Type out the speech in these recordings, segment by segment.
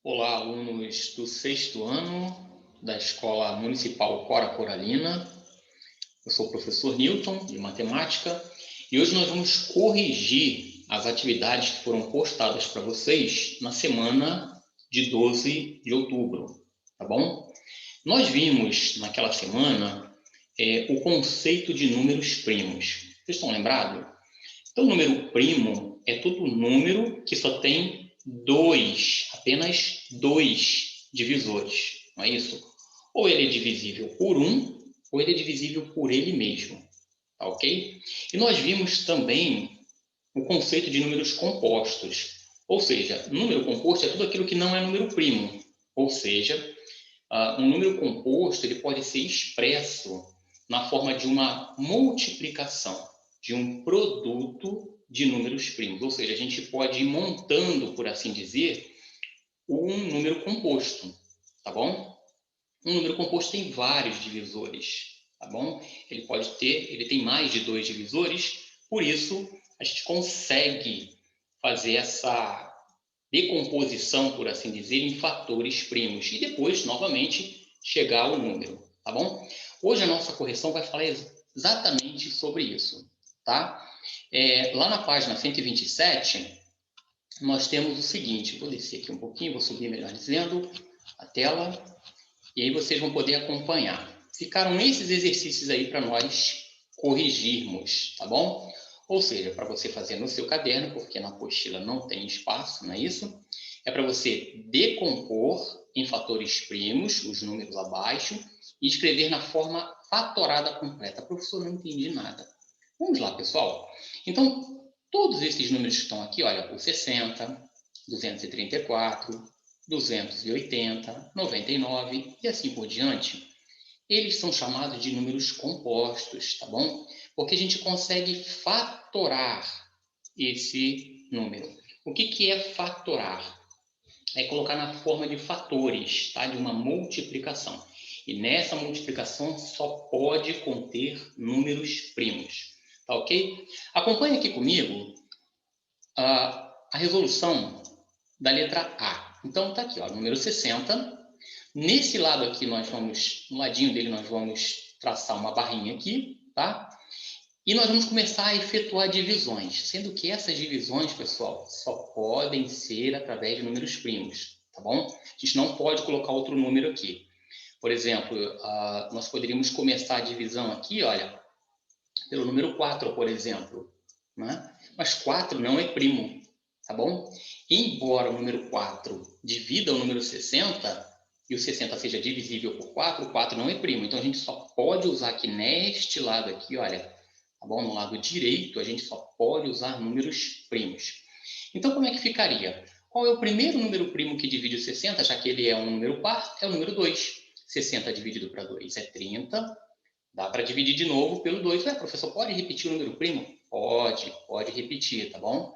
Olá, alunos do sexto ano da Escola Municipal Cora Coralina. Eu sou o professor Newton, de Matemática, e hoje nós vamos corrigir as atividades que foram postadas para vocês na semana de 12 de outubro, tá bom? Nós vimos naquela semana o conceito de números primos. Vocês estão lembrados? Então, número primo é todo número que só tem apenas dois divisores, não é isso? Ou ele é divisível por um, ou ele é divisível por ele mesmo, tá ok? E nós vimos também o conceito de números compostos, ou seja, número composto é tudo aquilo que não é número primo, ou seja, um número composto ele pode ser expresso na forma de uma multiplicação de um produto de números primos. Ou seja, a gente pode ir montando, por assim dizer, um número composto, tá bom? Um número composto tem vários divisores, tá bom? Ele tem mais de dois divisores, por isso a gente consegue fazer essa decomposição, por assim dizer, em fatores primos e depois, novamente, chegar ao número, tá bom? Hoje a nossa correção vai falar exatamente sobre isso, tá? Lá na página 127, nós temos o seguinte, vou descer aqui um pouquinho, vou subir melhor dizendo, a tela, e aí vocês vão poder acompanhar. Ficaram esses exercícios aí para nós corrigirmos, tá bom? Ou seja, para você fazer no seu caderno, porque na apostila não tem espaço, não é isso? É para você decompor em fatores primos, os números abaixo, e escrever na forma fatorada completa. Professor, não entendi nada. Vamos lá, pessoal? Então, todos esses números que estão aqui, olha, o 60, 234, 280, 99 e assim por diante, eles são chamados de números compostos, tá bom? Porque a gente consegue fatorar esse número. O que é fatorar? É colocar na forma de fatores, tá? De uma multiplicação. E nessa multiplicação só pode conter números primos, tá ok? Acompanhe aqui comigo a resolução da letra A. Então, tá aqui, ó, número 60. Nesse lado aqui, no ladinho dele, nós vamos traçar uma barrinha aqui, tá? E nós vamos começar a efetuar divisões, sendo que essas divisões, pessoal, só podem ser através de números primos, tá bom? A gente não pode colocar outro número aqui. Por exemplo, nós poderíamos começar a divisão aqui, olha, pelo número 4, por exemplo, né? Mas 4 não é primo, tá bom? Embora o número 4 divida o número 60, e o 60 seja divisível por 4, o 4 não é primo. Então, a gente só pode usar aqui neste lado aqui, olha, tá bom? No lado direito, a gente só pode usar números primos. Então, como é que ficaria? Qual é o primeiro número primo que divide o 60, já que ele é um número par? É o número 2. 60 dividido para 2 é 30. Dá para dividir de novo pelo 2. Professor, pode repetir o número primo? Pode repetir, tá bom?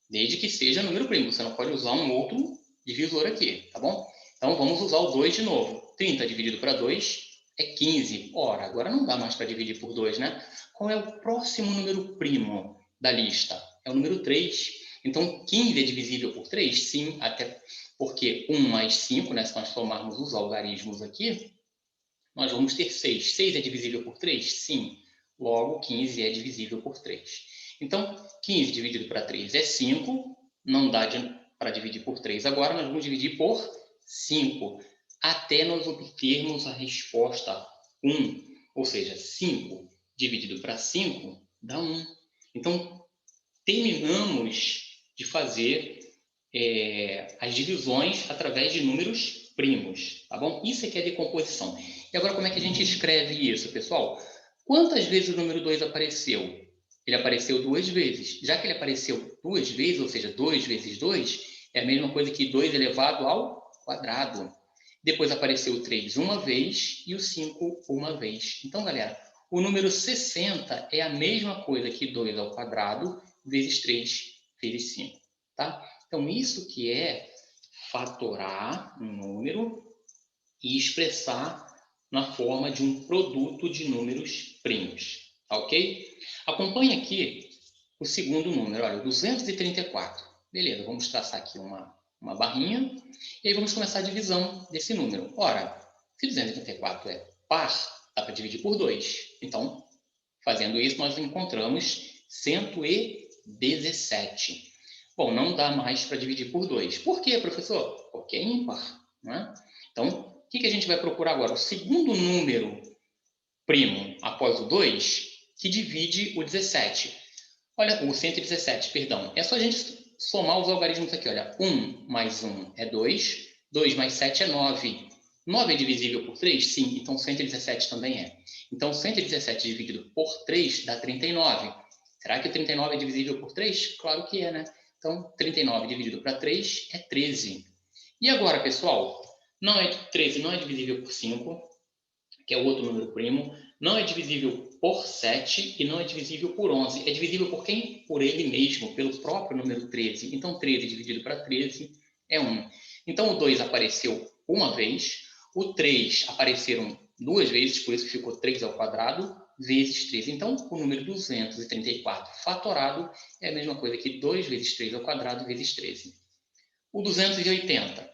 Desde que seja número primo. Você não pode usar um outro divisor aqui, tá bom? Então, vamos usar o 2 de novo. 30 dividido para 2 é 15. Ora, agora não dá mais para dividir por 2, né? Qual é o próximo número primo da lista? É o número 3. Então, 15 é divisível por 3? Sim, até porque 1 mais 5, né? Se nós tomarmos os algarismos aqui, nós vamos ter 6. 6 é divisível por 3? Sim. Logo, 15 é divisível por 3. Então, 15 dividido para 3 é 5. Não dá para dividir por 3 agora, nós vamos dividir por 5. Até nós obtermos a resposta 1. Ou seja, 5 dividido para 5 dá 1. Então, terminamos de fazer as divisões através de números primos, tá bom? Isso aqui é decomposição. E agora, como é que a gente escreve isso, pessoal? Quantas vezes o número 2 apareceu? Ele apareceu 2 vezes. Já que ele apareceu 2 vezes, ou seja, 2 vezes 2, é a mesma coisa que 2 elevado ao quadrado. Depois apareceu o 3 uma vez e o 5 uma vez. Então, galera, o número 60 é a mesma coisa que 2 ao quadrado vezes 3 vezes 5, tá? Então, isso que é fatorar um número e expressar na forma de um produto de números primos, tá ok? Acompanhe aqui o segundo número, olha, 234. Beleza, vamos traçar aqui uma uma barrinha, e aí vamos começar a divisão desse número. Ora, se 284 é par, dá para dividir por 2. Então, fazendo isso, nós encontramos 117. Bom, não dá mais para dividir por 2. Por quê, professor? Porque é ímpar, né? Então, o que a gente vai procurar agora? O segundo número primo após o 2, que divide o 17. Olha, o 117, perdão. É só a gente somar os algarismos aqui. Olha, 1 mais 1 é 2, 2 mais 7 é 9. 9 é divisível por 3? Sim, então 117 também é. Então, 117 dividido por 3 dá 39. Será que o 39 é divisível por 3? Claro que é, né? Então, 39 dividido para 3 é 13. E agora, pessoal, 13 não é divisível por 5, que é o outro número primo, não é divisível por 7 e não é divisível por 11. É divisível por quem? Por ele mesmo, pelo próprio número 13. Então, 13 dividido para 13 é 1. Então, o 2 apareceu uma vez, o 3 apareceram duas vezes, por isso que ficou 3 ao quadrado, vezes 13. Então, o número 234 fatorado é a mesma coisa que 2 vezes 3 ao quadrado vezes 13. O 280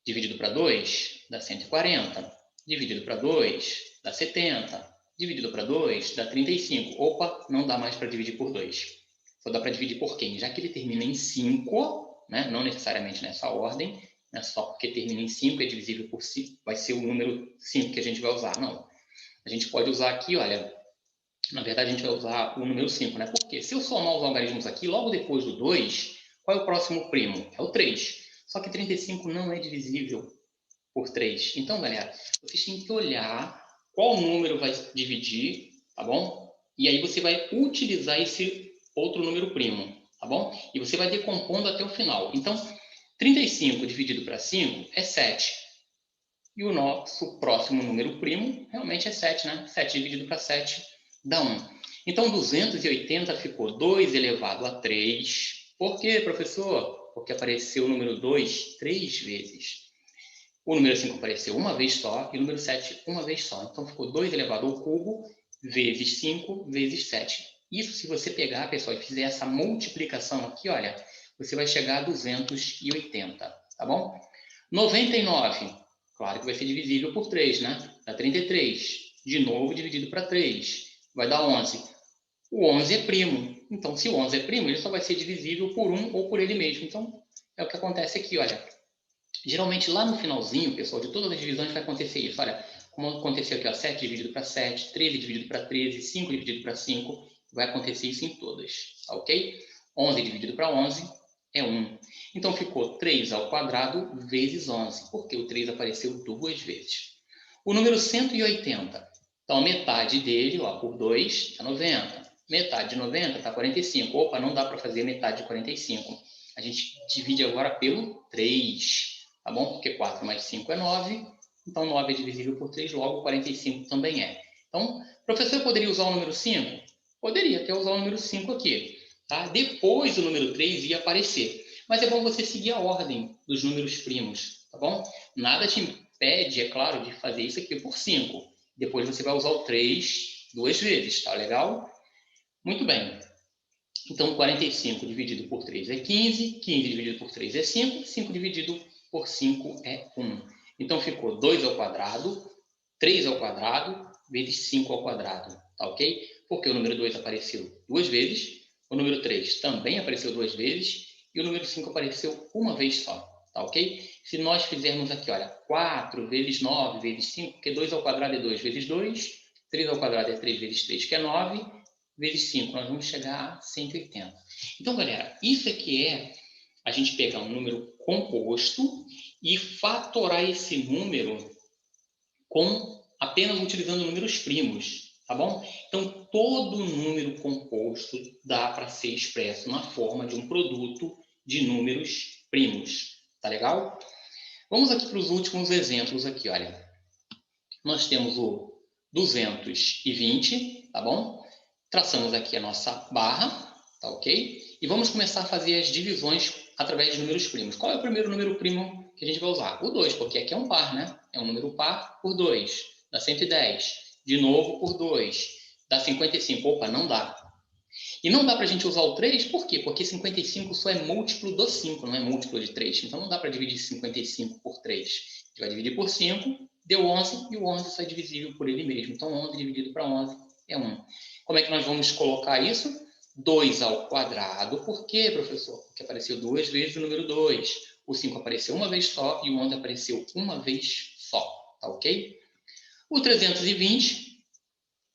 dividido para 2 dá 140. Dividido para 2 dá 70. Dividido para 2 dá 35. Opa, não dá mais para dividir por 2. Só dá para dividir por quem? Já que ele termina em 5, né? Não necessariamente nessa ordem, né? Só porque termina em 5 é divisível por 5, vai ser o número 5 que a gente vai usar. Não. A gente pode usar aqui, olha, na verdade a gente vai usar o número 5, né? Porque se eu somar os algarismos aqui, logo depois do 2, qual é o próximo primo? É o 3. Só que 35 não é divisível por 3. Então, galera, vocês têm que olhar qual número vai dividir, tá bom? E aí você vai utilizar esse outro número primo, tá bom? E você vai decompondo até o final. Então, 35 dividido para 5 é 7. E o nosso próximo número primo realmente é 7, né? 7 dividido para 7 dá 1. Então, 280 ficou 2 elevado a 3. Por quê, professor? Porque apareceu o número 2 3 vezes. O número 5 apareceu uma vez só e o número 7 uma vez só. Então, ficou 2 elevado ao cubo vezes 5 vezes 7. Isso, se você pegar, pessoal, e fizer essa multiplicação aqui, olha, você vai chegar a 280, tá bom? 99, claro que vai ser divisível por 3, né? Dá 33. De novo, dividido para 3. Vai dar 11. O 11 é primo. Então, se o 11 é primo, ele só vai ser divisível por 1 ou por ele mesmo. Então, é o que acontece aqui, olha. Geralmente, lá no finalzinho, pessoal, de todas as divisões vai acontecer isso. Olha, como aconteceu aqui, ó, 7 dividido para 7, 13 dividido para 13, 5 dividido para 5, vai acontecer isso em todas, tá ok? 11 dividido para 11 é 1. Então, ficou 3 ao quadrado vezes 11, porque o 3 apareceu duas vezes. O número 180, então, metade dele, ó, por 2, está 90. Metade de 90 está 45. Opa, não dá para fazer metade de 45. A gente divide agora pelo 3. Tá bom? Porque 4 mais 5 é 9, então 9 é divisível por 3, logo 45 também é. Então, professor, eu poderia usar o número 5? Poderia até usar o número 5 aqui. Tá? Depois o número 3 ia aparecer. Mas é bom você seguir a ordem dos números primos, tá bom? Nada te impede, é claro, de fazer isso aqui por 5. Depois você vai usar o 3 duas vezes, tá legal? Muito bem. Então, 45 dividido por 3 é 15, 15 dividido por 3 é 5, 5 dividido por 5 é 1. Então, ficou 2 ao quadrado, 3 ao quadrado, vezes 5 ao quadrado, tá ok? Porque o número 2 apareceu duas vezes, o número 3 também apareceu duas vezes, e o número 5 apareceu uma vez só, tá ok? Se nós fizermos aqui, olha, 4 vezes 9 vezes 5, porque 2 ao quadrado é 2 vezes 2, 3 ao quadrado é 3 vezes 3, que é 9, vezes 5, nós vamos chegar a 180. Então, galera, isso aqui é a gente pegar um número composto e fatorar esse número com apenas utilizando números primos, tá bom? Então, todo número composto dá para ser expresso na forma de um produto de números primos, tá legal? Vamos aqui para os últimos exemplos aqui, olha. Nós temos o 220, tá bom? Traçamos aqui a nossa barra, tá ok? E vamos começar a fazer as divisões através de números primos. Qual é o primeiro número primo que a gente vai usar? O 2, porque aqui é um par, né? É um número par por 2, dá 110. De novo por 2, dá 55. Opa, não dá. E não dá para a gente usar o 3, por quê? Porque 55 só é múltiplo do 5, não é múltiplo de 3. Então, não dá para dividir 55 por 3. A gente vai dividir por 5, deu 11, e o 11 só é divisível por ele mesmo. Então, 11 dividido para 11 é 1. Como é que nós vamos colocar isso? 2 ao quadrado. Por quê, professor? Porque apareceu 2 vezes o número 2. O 5 apareceu uma vez só e o 11 apareceu uma vez só. Tá ok? O 320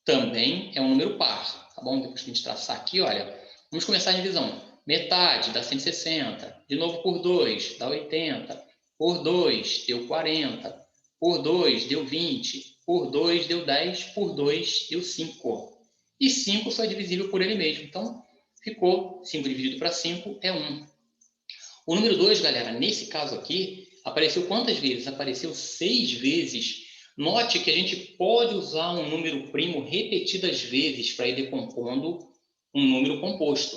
também é um número par. Tá bom? Depois que a gente traçar aqui, olha, vamos começar a divisão. Metade dá 160. De novo por 2 dá 80. Por 2 deu 40. Por 2 deu 20. Por 2 deu 10. Por 2 deu 5. E 5 só é divisível por ele mesmo. Então, ficou 5 dividido para 5 é 1. O número 2, galera, nesse caso aqui, apareceu quantas vezes? Apareceu 6 vezes. Note que a gente pode usar um número primo repetidas vezes para ir decompondo um número composto.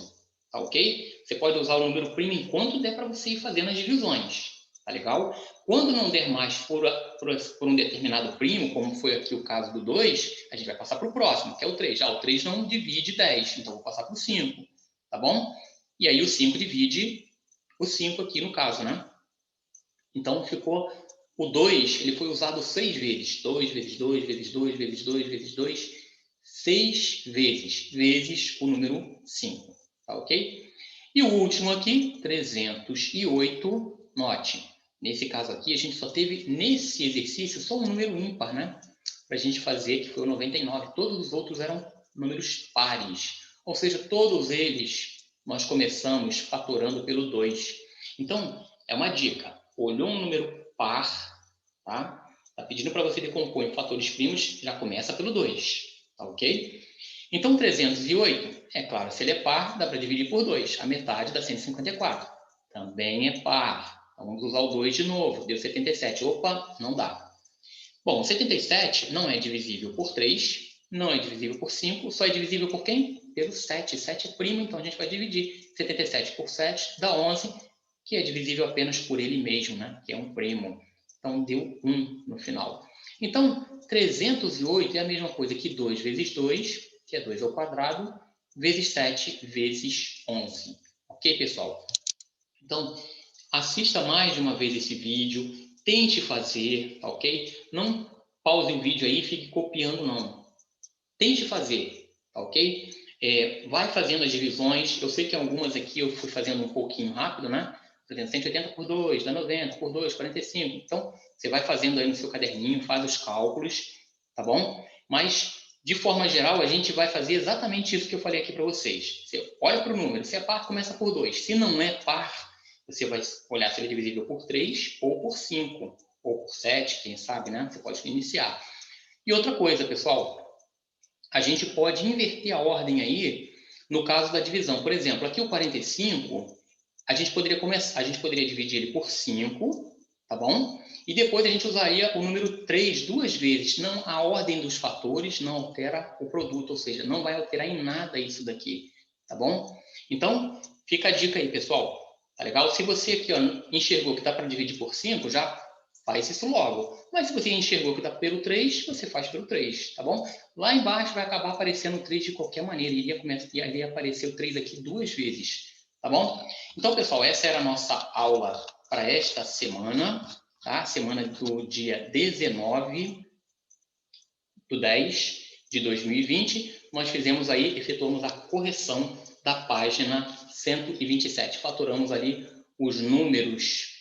Tá ok? Você pode usar o número primo enquanto der para você ir fazendo as divisões. Tá legal? Quando não der mais por um determinado primo, como foi aqui o caso do 2, a gente vai passar para o próximo, que é o 3. O 3 não divide 10, então vou passar para o 5. Tá bom? E aí o 5 divide o 5 aqui no caso, né? Então ficou o 2, ele foi usado 6 vezes. 2 vezes 2, vezes 2, vezes 2, vezes 2, 6 vezes, vezes o número 5. Tá ok? E o último aqui, 308, note. Nesse caso aqui, a gente só teve, nesse exercício, só um número ímpar, né? Para a gente fazer, que foi o 99. Todos os outros eram números pares. Ou seja, todos eles nós começamos fatorando pelo 2. Então, é uma dica. Olhou um número par, tá? Está pedindo para você decompor em fatores primos, já começa pelo 2, tá ok? Então, 308, é claro, se ele é par, dá para dividir por 2. A metade dá 154. Também é par. Então, vamos usar o 2 de novo. Deu 77. Opa, não dá. Bom, 77 não é divisível por 3, não é divisível por 5, só é divisível por quem? Pelo 7. 7 é primo, então a gente vai dividir 77 por 7, dá 11, que é divisível apenas por ele mesmo, né? Que é um primo. Então, deu 1 no final. Então, 308 é a mesma coisa que 2 vezes 2, que é 2 ao quadrado, vezes 7 vezes 11. Ok, pessoal? Então, assista mais de uma vez esse vídeo, tente fazer, tá ok? Não pause o vídeo aí e fique copiando, não. Tente fazer, tá ok? Vai fazendo as divisões. Eu sei que algumas aqui eu fui fazendo um pouquinho rápido, né? Fazendo 180 por 2, dá 90, por 2, 45. Então, você vai fazendo aí no seu caderninho, faz os cálculos, tá bom? Mas, de forma geral, a gente vai fazer exatamente isso que eu falei aqui para vocês. Você olha para o número, se é par, começa por 2. Se não é par, você vai olhar se ele é divisível por 3 ou por 5, ou por 7, quem sabe, né? Você pode iniciar. E outra coisa, pessoal, a gente pode inverter a ordem aí no caso da divisão. Por exemplo, aqui o 45, a gente poderia dividir ele por 5, tá bom? E depois a gente usaria o número 3 duas vezes. Não, a ordem dos fatores não altera o produto, ou seja, não vai alterar em nada isso daqui, tá bom? Então, fica a dica aí, pessoal. Tá legal? Se você aqui ó, enxergou que dá para dividir por 5, já faz isso logo. Mas se você enxergou que dá pelo 3, você faz pelo 3, tá bom? Lá embaixo vai acabar aparecendo o 3 de qualquer maneira. Iria aparecer o 3 aqui duas vezes, tá bom? Então, pessoal, essa era a nossa aula para esta semana, tá? Semana do dia 19/10/2020. Nós fizemos aí, efetuamos a correção da página 127. Fatoramos ali os números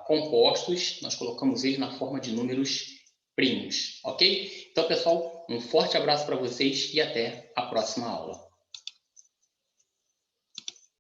compostos, nós colocamos eles na forma de números primos, ok? Então, pessoal, um forte abraço para vocês e até a próxima aula.